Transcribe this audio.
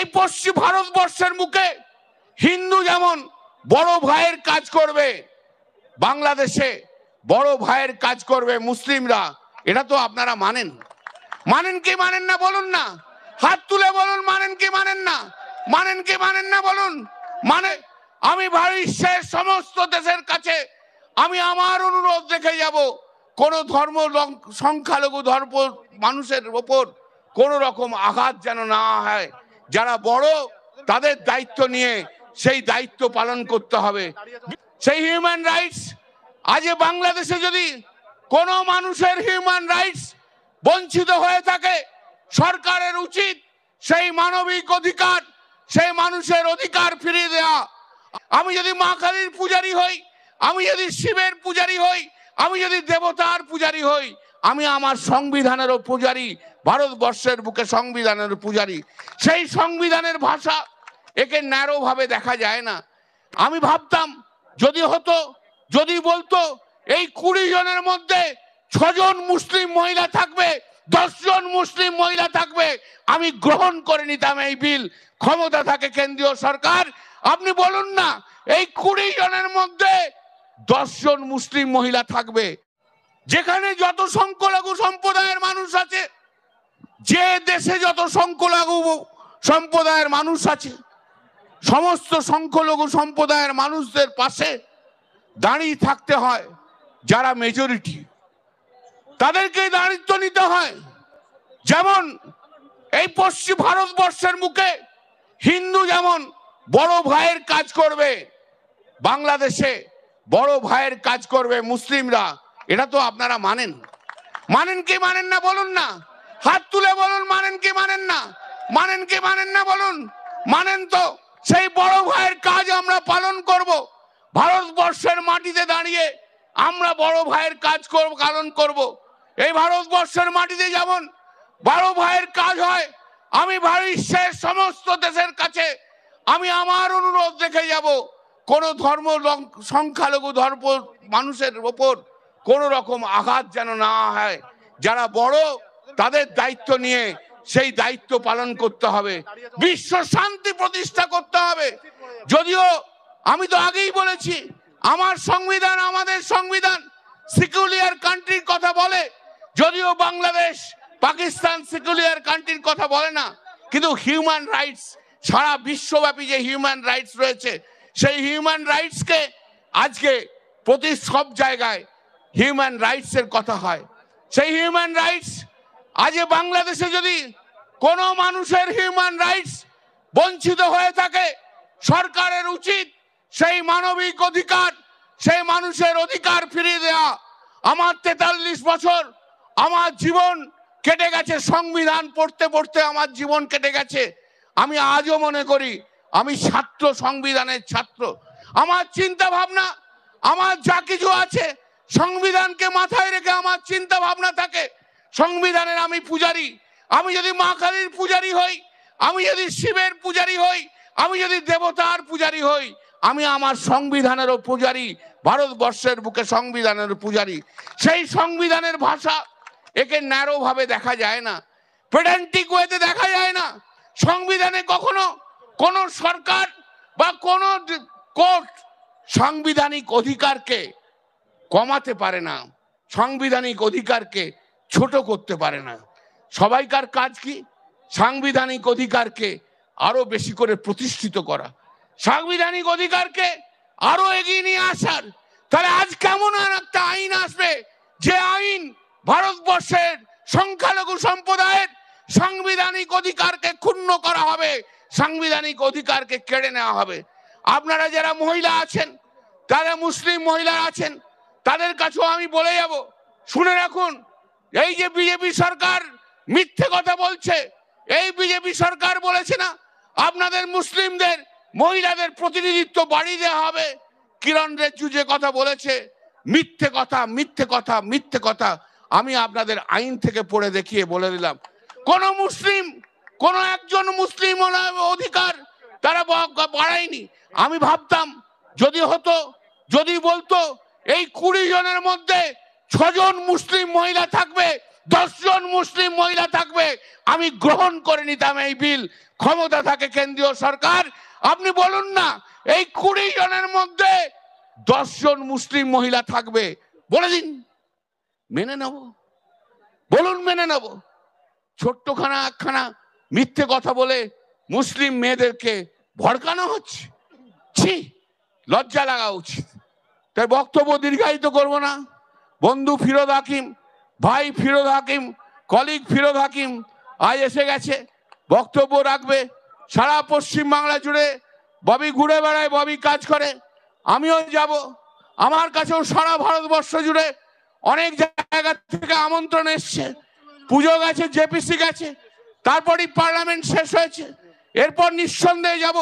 এই পশ্চিম ভারতবর্ষের মুখে হিন্দু যেমন বড় ভাইয়ের কাজ করবে, বাংলাদেশে বড় ভাইয়ের কাজ করবে মুসলিমরা, এটা তো আপনারা মানেন। মানেন কি মানেন না বলুন না, হাত তুলে বলুন মানেন কি মানেন না, মানেন কি মানেন না বলুন। মানে আমি বিশ্বের সমস্ত দেশের কাছে আমি আমার অনুরোধ রেখে যাব, কোন ধর্ম সংখ্যালঘু ধর্ম মানুষের ওপর কোন রকম আঘাত যেন না হয়। যারা বড় তাদের দায়িত্ব নিয়ে সেই দায়িত্ব পালন করতে হবে। সেই হিউম্যান রাইটস আজ বাংলাদেশে যদি কোনো মানুষের হিউম্যান রাইটস বঞ্চিত হয়ে থাকে, সরকারের উচিত সেই মানবিক অধিকার, সেই মানুষের অধিকার ফিরিয়ে দেওয়া। আমি যদি মা কালীর পূজারী হই, আমি যদি শিবের পূজারী হই, আমি যদি দেবতার পূজারী হই, আমি আমার সংবিধানেরও পূজারী, ভারতবর্ষের বুকে সংবিধানের পূজারী। সেই সংবিধানের ভাষা একে ন্যারো ভাবে দেখা যায় না। আমি ভাবতাম যদি হতো, যদি বলতো এই 20 জনের মধ্যে 6 জন মুসলিম মহিলা থাকবে, 10 জন মুসলিম মহিলা থাকবে, আমি গ্রহণ করে নিতাম এই বিল। ক্ষমতা থাকে কেন্দ্রীয় সরকার, আপনি বলুন না এই 20 জনের মধ্যে 10 জন মুসলিম মহিলা থাকবে। যেখানে যত সংখ্যালঘু সম্প্রদায়ের মানুষ আছে, যে দেশে যত সংখ্যালঘু সম্প্রদায়ের মানুষ আছে, সমস্ত সংখ্যালঘু সম্প্রদায়ের মানুষদের পাশে দাঁড়িয়ে থাকতে হয়। যারা মেজরিটি তাদেরকে দায়িত্ব নিতে হয়। যেমন এই পশ্চিম ভারতবর্ষের মুখে হিন্দু যেমন বড় ভাইয়ের কাজ করবে, বাংলাদেশে বড় ভাইয়ের কাজ করবে মুসলিমরা, এটা তো আপনারা মানেন। মানেন কি মানেন না বলুন না, হাত তুলে বলুন মানেন কি মানেন না, মানেন কি মানেন না বলুন। মানেন তো সেই বড় ভাইয়ের কাজ আমরা পালন করব। ভারতবর্ষের মাটিতে দাঁড়িয়ে আমরা বড় ভাইয়ের কাজ পালন করব। এই ভারতবর্ষের মাটিতে যেমন বড় ভাইয়ের কাজ হয়, আমি বিশ্বের সমস্ত দেশের কাছে আমি আমার অনুরোধ রেখে যাব, কোন ধর্ম সংখ্যালঘু ধর্ম মানুষের ওপর কোন রকম আঘাত যেন না হয়। যারা বড় তাদের দায়িত্ব নিয়ে সেই দায়িত্ব পালন করতে হবে, বিশ্ব শান্তি প্রতিষ্ঠা করতে হবে। যদিও আমি তো আগেই বলেছি, আমার সংবিধান, আমাদের সংবিধান সেকুলার কান্ট্রির কথা বলে, যদিও বাংলাদেশ পাকিস্তান সেকুলার কান্ট্রির কথা বলে না, কিন্তু হিউম্যান রাইটস সারা বিশ্বব্যাপী যে হিউম্যান রাইটস রয়েছে, সেই হিউম্যান রাইটসকে আজকে প্রতি সব জায়গায় হিউম্যান রাইটস এর কথা হয়। সেই হিউম্যান রাইটস আজ বাংলাদেশে যদি কোনো মানুষের হিউম্যান রাইটস বঞ্চিত হয়ে থাকে, সরকারের উচিত সেই মানবিক অধিকার, সেই মানুষের অধিকার ফিরিয়ে দেওয়া। আমার 43 বছর আমার জীবন কেটে গেছে, সংবিধান পড়তে পড়তে আমার জীবন কেটে গেছে। আমি আজও মনে করি আমি ছাত্র, সংবিধানের ছাত্র। আমার চিন্তা ভাবনা, আমার যা কিছু আছে সংবিধানকে মাথায় রেখে আমার চিন্তা ভাবনা থাকে। সংবিধানের আমি পূজারী। আমি যদি মা কালীর পূজারী হই, আমি যদি শিবের পূজারী হই, আমি যদি দেবতার পূজারী হই, আমি আমার সংবিধানেরও পূজারী, ভারতবর্ষের বুকে সংবিধানের পূজারী। সেই সংবিধানের ভাষা একে ন্যারো ভাবে দেখা যায় না, পেডান্টিক ওয়েতে দেখা যায় না। সংবিধানে কখনো কোন সরকার বা কোন কোর্ট সাংবিধানিক অধিকারকে কমাতে পারে না, সাংবিধানিক অধিকারকে ছোট করতে পারে না। সবাইকার কাজ কি? সাংবিধানিক অধিকারকে আরো বেশি করে প্রতিষ্ঠিত করা, সাংবিধানিক অধিকারকে আরো এগিয়ে নিয়ে আসার। তাহলে আজ কেমন একটা আইন আসবে, যে আইন ভারতবর্ষের সংখ্যালঘু সম্প্রদায়ের সাংবিধানিক অধিকারকে ক্ষুণ্ণ করা হবে, সাংবিধানিক অধিকারকে কেড়ে নেওয়া হবে। আপনারা যারা মহিলা আছেন, যারা মুসলিম মহিলা আছেন, তাদের কাছেও আমি বলে যাব, শুনে রাখুন, এই যে বিজেপি সরকার মিথ্যে কথা বলছে, এই বিজেপি সরকার বলেছে না আপনাদের মুসলিমদের মহিলাদের প্রতিনিধিত্ব বাড়িয়ে দেওয়া হবে। কিরণ রিজিজু যে কথা বলেছে, মিথ্যে কথা, মিথ্যে কথা, মিথ্যে কথা। আমি আপনাদের আইন থেকে পড়ে দেখিয়ে বলে দিলাম, কোন মুসলিম, কোন একজন মুসলিম অধিকার তারা বাড়ায়নি। আমি ভাবতাম যদি হতো, যদি বলতো এই 20 জনের মধ্যে 6 জন মুসলিম মহিলা থাকবে, 10 জন মুসলিম মহিলা থাকবে, আমি গ্রহণ করে নিতাম এই বিল। ক্ষমতা থাকে কেন্দ্রীয় সরকার, আপনি বলুন না এই 20 জনের মধ্যে 10 জন মুসলিম মহিলা থাকবে, বলে দিন, মেনে নেব। বলুন মেনে নেব। ছোট্টখানা একখানা মিথ্যে কথা বলে মুসলিম মেয়েদেরকে ভড়কানো হচ্ছে। ছি, লজ্জা লাগা উচিত। তাই বক্তব্য দীর্ঘায়িত করব না। বন্ধু ফিরোজ হাকিম, ভাই ফিরোজ হাকিম, কলিগ ফিরোজ হাকিম আজ এসে গেছে, বক্তব্য রাখবে। সারা পশ্চিম বাংলা জুড়ে ববি ঘুরে বেড়ায়, ববি কাজ করে, আমিও যাব। আমার কাছেও সারা ভারতবর্ষ জুড়ে অনেক জায়গা থেকে আমন্ত্রণ এসছে। পুজো গেছে, জেপিসি গেছে, তারপরই পার্লামেন্ট শেষ হয়েছে, এরপর নিঃসন্দেহে যাব।